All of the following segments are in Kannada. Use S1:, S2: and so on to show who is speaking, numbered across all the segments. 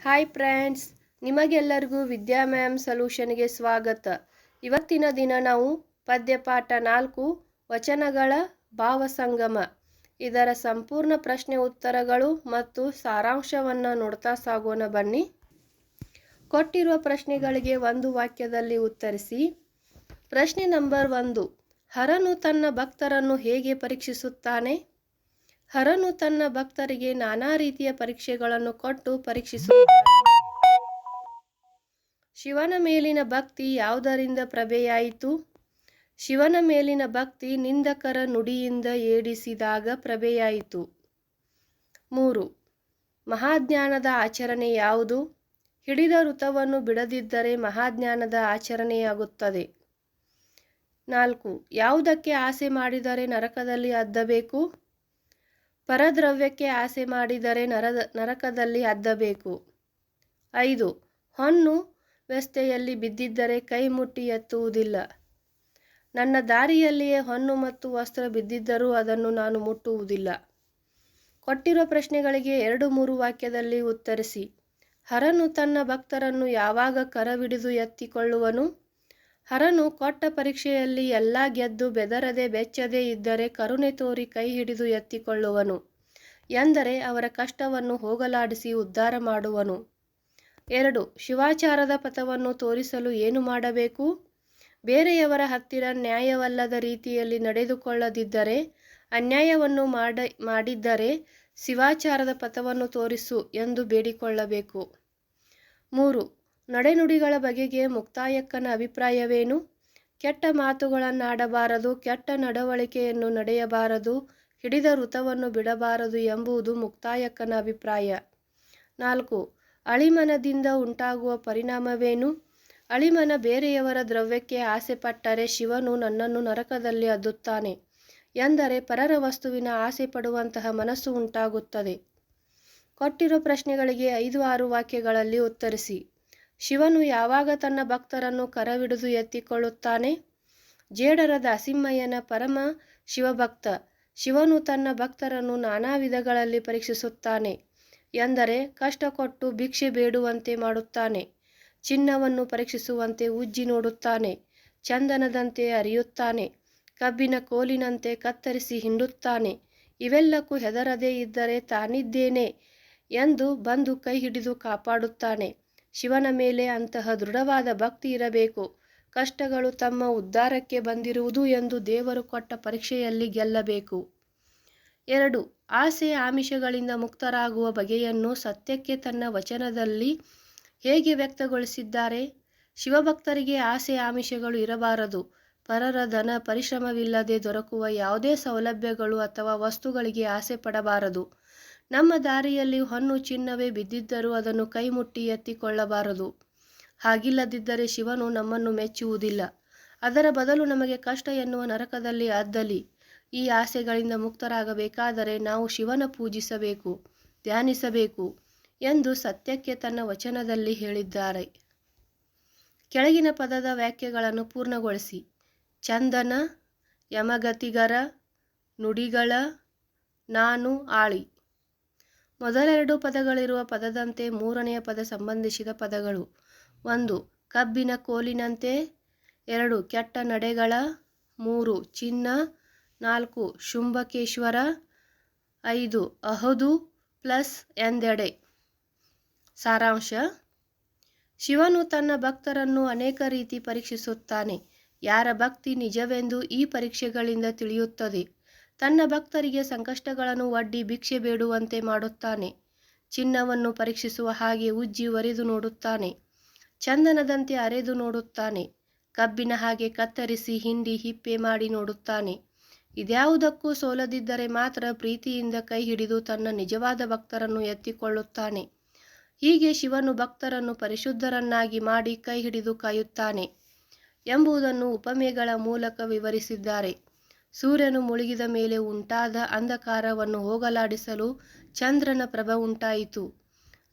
S1: ಹಾಯ್ ಫ್ರೆಂಡ್ಸ್, ನಿಮಗೆಲ್ಲರಿಗೂ ವಿದ್ಯಾ ಮ್ಯಾಮ್ ಸೊಲ್ಯೂಷನ್ಗೆ ಸ್ವಾಗತ. ಇವತ್ತಿನ ದಿನ ನಾವು ಪದ್ಯಪಾಠ 4 ವಚನಗಳ ಭಾವಸಂಗಮ ಇದರ ಸಂಪೂರ್ಣ ಪ್ರಶ್ನೆ ಉತ್ತರಗಳು ಮತ್ತು ಸಾರಾಂಶವನ್ನು ನೋಡ್ತಾ ಸಾಗೋಣ ಬನ್ನಿ. ಕೊಟ್ಟಿರುವ ಪ್ರಶ್ನೆಗಳಿಗೆ ಒಂದು ವಾಕ್ಯದಲ್ಲಿ ಉತ್ತರಿಸಿ. ಪ್ರಶ್ನೆ ನಂಬರ್ 1. ಹರನು ತನ್ನ ಭಕ್ತರನ್ನು ಹೇಗೆ ಪರೀಕ್ಷಿಸುತ್ತಾನೆ? ಹರನು ತನ್ನ ಭಕ್ತರಿಗೆ ನಾನಾ ರೀತಿಯ ಪರೀಕ್ಷೆಗಳನ್ನು ಕೊಟ್ಟು ಪರೀಕ್ಷಿಸುತ್ತಾನೆ. ಶಿವನ ಮೇಲಿನ ಭಕ್ತಿ ಯಾವುದರಿಂದ ಪ್ರಭೆಯಾಯಿತು? ಶಿವನ ಮೇಲಿನ ಭಕ್ತಿ ನಿಂದಕರ ನುಡಿಯಿಂದ ಏಡಿಸಿದಾಗ ಪ್ರಭೆಯಾಯಿತು. 3. ಮಹಾಜ್ಞಾನದ ಆಚರಣೆ ಯಾವುದು? ಹಿಡಿದ ವೃತ್ತವನ್ನು ಬಿಡದಿದ್ದರೆ ಮಹಾಜ್ಞಾನದ ಆಚರಣೆಯಾಗುತ್ತದೆ. 4. ಯಾವುದಕ್ಕೆ ಆಸೆ ಮಾಡಿದರೆ ನರಕದಲ್ಲಿ ಅದ್ದಬೇಕು? ಪರದ್ರವ್ಯಕ್ಕೆ ಆಸೆ ಮಾಡಿದರೆ ನರಕದಲ್ಲಿ ಅದ್ದಬೇಕು. 5. ಹೊನ್ನು ವ್ಯವಸ್ಥೆಯಲ್ಲಿ ಬಿದ್ದಿದ್ದರೆ ಕೈ ಮುಟ್ಟಿ ಎತ್ತುವುದಿಲ್ಲ. ನನ್ನ ದಾರಿಯಲ್ಲಿಯೇ ಹೊನ್ನು ಮತ್ತು ವಸ್ತ್ರ ಬಿದ್ದಿದ್ದರೂ ಅದನ್ನು ನಾನು ಮುಟ್ಟುವುದಿಲ್ಲ. ಕೊಟ್ಟಿರುವ ಪ್ರಶ್ನೆಗಳಿಗೆ 2-3 ವಾಕ್ಯದಲ್ಲಿ ಉತ್ತರಿಸಿ. ಹರನು ತನ್ನ ಭಕ್ತರನ್ನು ಯಾವಾಗ ಕರವಿಡಿದು ಎತ್ತಿಕೊಳ್ಳುವನು? ಹರನು ಕೊಟ್ಟ ಪರೀಕ್ಷೆಯಲ್ಲಿ ಎಲ್ಲ ಗೆದ್ದು ಬೆದರದೆ ಬೆಚ್ಚದೆ ಇದ್ದರೆ ಕರುಣೆ ತೋರಿ ಕೈ ಹಿಡಿದು ಎತ್ತಿಕೊಳ್ಳುವನು ಎಂದರೆ ಅವರ ಕಷ್ಟವನ್ನು ಹೋಗಲಾಡಿಸಿ ಉದ್ಧಾರ ಮಾಡುವನು. 2. ಶಿವಾಚಾರದ ಪಥವನ್ನು ತೋರಿಸಲು ಏನು ಮಾಡಬೇಕು? ಬೇರೆಯವರ ಹತ್ತಿರ ನ್ಯಾಯವಲ್ಲದ ರೀತಿಯಲ್ಲಿ ನಡೆದುಕೊಳ್ಳದಿದ್ದರೆ, ಅನ್ಯಾಯವನ್ನು ಮಾಡಿದ್ದರೆ ಶಿವಾಚಾರದ ಪಥವನ್ನು ತೋರಿಸು ಎಂದು ಬೇಡಿಕೊಳ್ಳಬೇಕು. 3. ನಡೆನುಡಿಗಳ ಬಗೆಗೆ ಮುಕ್ತಾಯಕ್ಕನ ಅಭಿಪ್ರಾಯವೇನು? ಕೆಟ್ಟ ಮಾತುಗಳನ್ನಾಡಬಾರದು, ಕೆಟ್ಟ ನಡವಳಿಕೆಯನ್ನು ನಡೆಯಬಾರದು, ಹಿಡಿದ ವೃತ್ತವನ್ನು ಬಿಡಬಾರದು ಎಂಬುದು ಮುಕ್ತಾಯಕ್ಕನ ಅಭಿಪ್ರಾಯ. 4. ಅಳಿಮನದಿಂದ ಉಂಟಾಗುವ ಪರಿಣಾಮವೇನು? ಅಳಿಮನ ಬೇರೆಯವರ ದ್ರವ್ಯಕ್ಕೆ ಆಸೆ ಪಟ್ಟರೆ ಶಿವನು ನನ್ನನ್ನು ನರಕದಲ್ಲಿ ಅದ್ದುತ್ತಾನೆ ಎಂದರೆ ಪರರ ವಸ್ತುವಿನ ಆಸೆ ಪಡುವಂತಹ ಮನಸ್ಸು ಉಂಟಾಗುತ್ತದೆ. ಕೊಟ್ಟಿರೋ ಪ್ರಶ್ನೆಗಳಿಗೆ 5-6 ವಾಕ್ಯಗಳಲ್ಲಿ ಉತ್ತರಿಸಿ. ಶಿವನು ಯಾವಾಗ ತನ್ನ ಭಕ್ತರನ್ನು ಕರವಿಡಿದು ಎತ್ತಿಕೊಳ್ಳುತ್ತಾನೆ? ಜೇಡರ ದಾಸಿಮಯ್ಯನ ಪರಮ ಶಿವಭಕ್ತ ಶಿವನು ತನ್ನ ಭಕ್ತರನ್ನು ನಾನಾ ವಿಧಗಳಲ್ಲಿ ಪರೀಕ್ಷಿಸುತ್ತಾನೆ ಎಂದರೆ ಕಷ್ಟ ಕೊಟ್ಟು ಭಿಕ್ಷೆ ಬೇಡುವಂತೆ ಮಾಡುತ್ತಾನೆ, ಚಿನ್ನವನ್ನು ಪರೀಕ್ಷಿಸುವಂತೆ ಉಜ್ಜಿ ನೋಡುತ್ತಾನೆ, ಚಂದನದಂತೆ ಅರಿಯುತ್ತಾನೆ, ಕಬ್ಬಿನ ಕೋಲಿನಂತೆ ಕತ್ತರಿಸಿ ಹಿಂಡುತ್ತಾನೆ. ಇವೆಲ್ಲಕ್ಕೂ ಹೆದರದೇ ಇದ್ದರೆ ತಾನಿದ್ದೇನೆ ಎಂದು ಬಂದು ಕೈ ಹಿಡಿದು ಕಾಪಾಡುತ್ತಾನೆ. ಶಿವನ ಮೇಲೆ ಅಂತಹ ದೃಢವಾದ ಭಕ್ತಿ ಇರಬೇಕು. ಕಷ್ಟಗಳು ತಮ್ಮ ಉದ್ಧಾರಕ್ಕೆ ಬಂದಿರುವುದು ಎಂದು ದೇವರು ಕೊಟ್ಟ ಪರೀಕ್ಷೆಯಲ್ಲಿ ಗೆಲ್ಲಬೇಕು. 2. ಆಸೆ ಆಮಿಷಗಳಿಂದ ಮುಕ್ತರಾಗುವ ಬಗೆಯನ್ನು ಸತ್ಯಕ್ಕೆ ತನ್ನ ವಚನದಲ್ಲಿ ಹೇಗೆ ವ್ಯಕ್ತಗೊಳಿಸಿದ್ದಾರೆ? ಶಿವಭಕ್ತರಿಗೆ ಆಸೆ ಆಮಿಷಗಳು ಇರಬಾರದು. ಪರರ ಧನ ಪರಿಶ್ರಮವಿಲ್ಲದೆ ದೊರಕುವ ಯಾವುದೇ ಸೌಲಭ್ಯಗಳು ಅಥವಾ ವಸ್ತುಗಳಿಗೆ ಆಸೆ ಪಡಬಾರದು. ನಮ್ಮ ದಾರಿಯಲ್ಲಿ ಹೊನ್ನು ಚಿನ್ನವೇ ಬಿದ್ದಿದ್ದರೂ ಅದನ್ನು ಕೈ ಮುಟ್ಟಿ ಎತ್ತಿಕೊಳ್ಳಬಾರದು. ಹಾಗಿಲ್ಲದಿದ್ದರೆ ಶಿವನು ನಮ್ಮನ್ನು ಮೆಚ್ಚುವುದಿಲ್ಲ. ಅದರ ಬದಲು ನಮಗೆ ಕಷ್ಟ ಎನ್ನುವ ನರಕದಲ್ಲಿ ಅದ್ದಲಿ. ಈ ಆಸೆಗಳಿಂದ ಮುಕ್ತರಾಗಬೇಕಾದರೆ ನಾವು ಶಿವನ ಪೂಜಿಸಬೇಕು, ಧ್ಯಾನಿಸಬೇಕು ಎಂದು ಸತ್ಯಕ್ಕೆ ತನ್ನ ವಚನದಲ್ಲಿ ಹೇಳಿದ್ದಾರೆ. ಕೆಳಗಿನ ಪದದ ವಾಕ್ಯಗಳನ್ನು ಪೂರ್ಣಗೊಳಿಸಿ. ಚಂದನ, ಯಮಗತಿಗರ, ನುಡಿಗಳ, ನಾನು, ಆಳಿ. ಮೊದಲೆರಡು ಪದಗಳಿರುವ ಪದದಂತೆ ಮೂರನೆಯ ಪದ ಸಂಬಂಧಿಸಿದ ಪದಗಳು. 1. ಕಬ್ಬಿನ ಕೋಲಿನಂತೆ. 2. ಕೆಟ್ಟ ನಡೆಗಳ. 3. ಚಿನ್ನ. 4. ಶುಂಭಕೇಶ್ವರ. 5. ಅಹದು ಪ್ಲಸ್ ಎಂದೆಡೆ. ಸಾರಾಂಶ: ಶಿವನು ತನ್ನ ಭಕ್ತರನ್ನು ಅನೇಕ ರೀತಿ ಪರೀಕ್ಷಿಸುತ್ತಾನೆ. ಯಾರ ಭಕ್ತಿ ನಿಜವೆಂದು ಈ ಪರೀಕ್ಷೆಗಳಿಂದ ತಿಳಿಯುತ್ತದೆ. ತನ್ನ ಭಕ್ತರಿಗೆ ಸಂಕಷ್ಟಗಳನ್ನು ಒಡ್ಡಿ ಭಿಕ್ಷೆ ಬೇಡುವಂತೆ ಮಾಡುತ್ತಾನೆ. ಚಿನ್ನವನ್ನು ಪರೀಕ್ಷಿಸುವ ಹಾಗೆ ಉಜ್ಜಿ ಒರೆದು ನೋಡುತ್ತಾನೆ. ಚಂದನದಂತೆ ಅರೆದು ನೋಡುತ್ತಾನೆ. ಕಬ್ಬಿನ ಹಾಗೆ ಕತ್ತರಿಸಿ ಹಿಂಡಿ ಹಿಪ್ಪೆ ಮಾಡಿ ನೋಡುತ್ತಾನೆ. ಇದ್ಯಾವುದಕ್ಕೂ ಸೋಲದಿದ್ದರೆ ಮಾತ್ರ ಪ್ರೀತಿಯಿಂದ ಕೈ ಹಿಡಿದು ತನ್ನ ನಿಜವಾದ ಭಕ್ತರನ್ನು ಎತ್ತಿಕೊಳ್ಳುತ್ತಾನೆ. ಹೀಗೆ ಶಿವನು ಭಕ್ತರನ್ನು ಪರಿಶುದ್ಧರನ್ನಾಗಿ ಮಾಡಿ ಕೈ ಹಿಡಿದು ಕಾಯುತ್ತಾನೆ ಎಂಬುದನ್ನು ಉಪಮೆಗಳ ಮೂಲಕ ವಿವರಿಸಿದ್ದಾರೆ. ಸೂರ್ಯನು ಮುಳುಗಿದ ಮೇಲೆ ಉಂಟಾದ ಅಂಧಕಾರವನ್ನು ಹೋಗಲಾಡಿಸಲು ಚಂದ್ರನ ಪ್ರಭ ಉಂಟಾಯಿತು.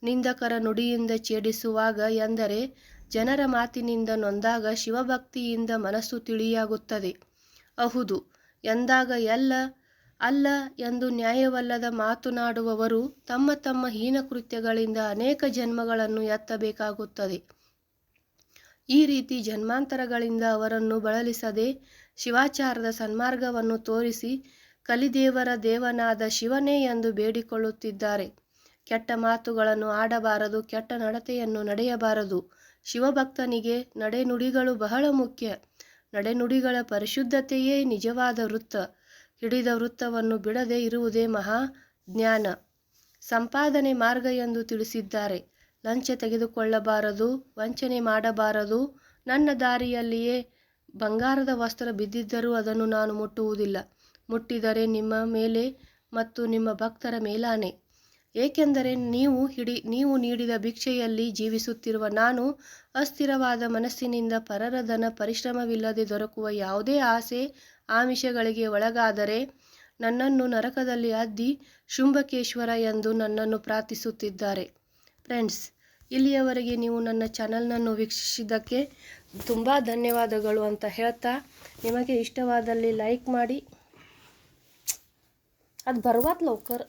S1: ನಿಂದಕರ ನುಡಿಯಿಂದ ಛೇಡಿಸುವಾಗ ಎಂದರೆ ಜನರ ಮಾತಿನಿಂದ ನೊಂದಾಗ ಶಿವಭಕ್ತಿಯಿಂದ ಮನಸ್ಸು ತಿಳಿಯಾಗುತ್ತದೆ. ಅಹುದು ಎಂದಾಗ ಎಲ್ಲ ಅಲ್ಲ ಎಂದು ನ್ಯಾಯವಲ್ಲದ ಮಾತನಾಡುವವರು ತಮ್ಮ ತಮ್ಮ ಹೀನ ಕೃತ್ಯಗಳಿಂದ ಅನೇಕ ಜನ್ಮಗಳನ್ನು ಎತ್ತಬೇಕಾಗುತ್ತದೆ. ಈ ರೀತಿ ಜನ್ಮಾಂತರಗಳಿಂದ ಅವರನ್ನು ಬಳಲಿಸದೆ ಶಿವಾಚಾರದ ಸನ್ಮಾರ್ಗವನ್ನು ತೋರಿಸಿ ಕಲಿದೇವರ ದೇವನಾದ ಶಿವನೇ ಎಂದು ಬೇಡಿಕೊಳ್ಳುತ್ತಿದ್ದಾರೆ. ಕೆಟ್ಟ ಮಾತುಗಳನ್ನು ಆಡಬಾರದು, ಕೆಟ್ಟ ನಡತೆಯನ್ನು ನಡೆಯಬಾರದು. ಶಿವಭಕ್ತನಿಗೆ ನಡೆನುಡಿಗಳು ಬಹಳ ಮುಖ್ಯ. ನಡೆನುಡಿಗಳ ಪರಿಶುದ್ಧತೆಯೇ ನಿಜವಾದ ವೃತ್ತ. ಹಿಡಿದ ವೃತ್ತವನ್ನು ಬಿಡದೆ ಇರುವುದೇ ಮಹಾ ಜ್ಞಾನ, ಸಂಪಾದನೆ ಮಾರ್ಗ ಎಂದು ತಿಳಿಸಿದ್ದಾರೆ. ಲಂಚ ತೆಗೆದುಕೊಳ್ಳಬಾರದು, ವಂಚನೆ ಮಾಡಬಾರದು. ನನ್ನ ದಾರಿಯಲ್ಲಿಯೇ ಬಂಗಾರದ ವಸ್ತ್ರ ಬಿದ್ದಿದ್ದರೂ ಅದನ್ನು ನಾನು ಮುಟ್ಟುವುದಿಲ್ಲ. ಮುಟ್ಟಿದರೆ ನಿಮ್ಮ ಮೇಲೆ ಮತ್ತು ನಿಮ್ಮ ಭಕ್ತರ ಮೇಲಾನೆ. ಏಕೆಂದರೆ ನೀವು ನೀಡಿದ ಭಿಕ್ಷೆಯಲ್ಲಿ ಜೀವಿಸುತ್ತಿರುವ ನಾನು ಅಸ್ಥಿರವಾದ ಮನಸ್ಸಿನಿಂದ ಪರರ ಧನ ಪರಿಶ್ರಮವಿಲ್ಲದೆ ದೊರಕುವ ಯಾವುದೇ ಆಸೆ ಆಮಿಷಗಳಿಗೆ ಒಳಗಾದರೆ ನನ್ನನ್ನು ನರಕದಲ್ಲಿ ಅದ್ದಿ ಶುಂಭಕೇಶ್ವರ ಎಂದು ನನ್ನನ್ನು ಪ್ರಾರ್ಥಿಸುತ್ತಿದ್ದಾರೆ. ಫ್ರೆಂಡ್ಸ್, ಇಲ್ಲಿಯವರೆಗೆ ನೀವು ನನ್ನ ಚಾನಲ್ನನ್ನು ವೀಕ್ಷಿಸಿದ್ದಕ್ಕೆ ತುಂಬ ಧನ್ಯವಾದಗಳು ಅಂತ ಹೇಳ್ತಾ, ನಿಮಗೆ ಇಷ್ಟವಾದಲ್ಲಿ ಲೈಕ್ ಮಾಡಿ. ಅದು ಬರ್ವಾತ್ ಲೌಕರ್.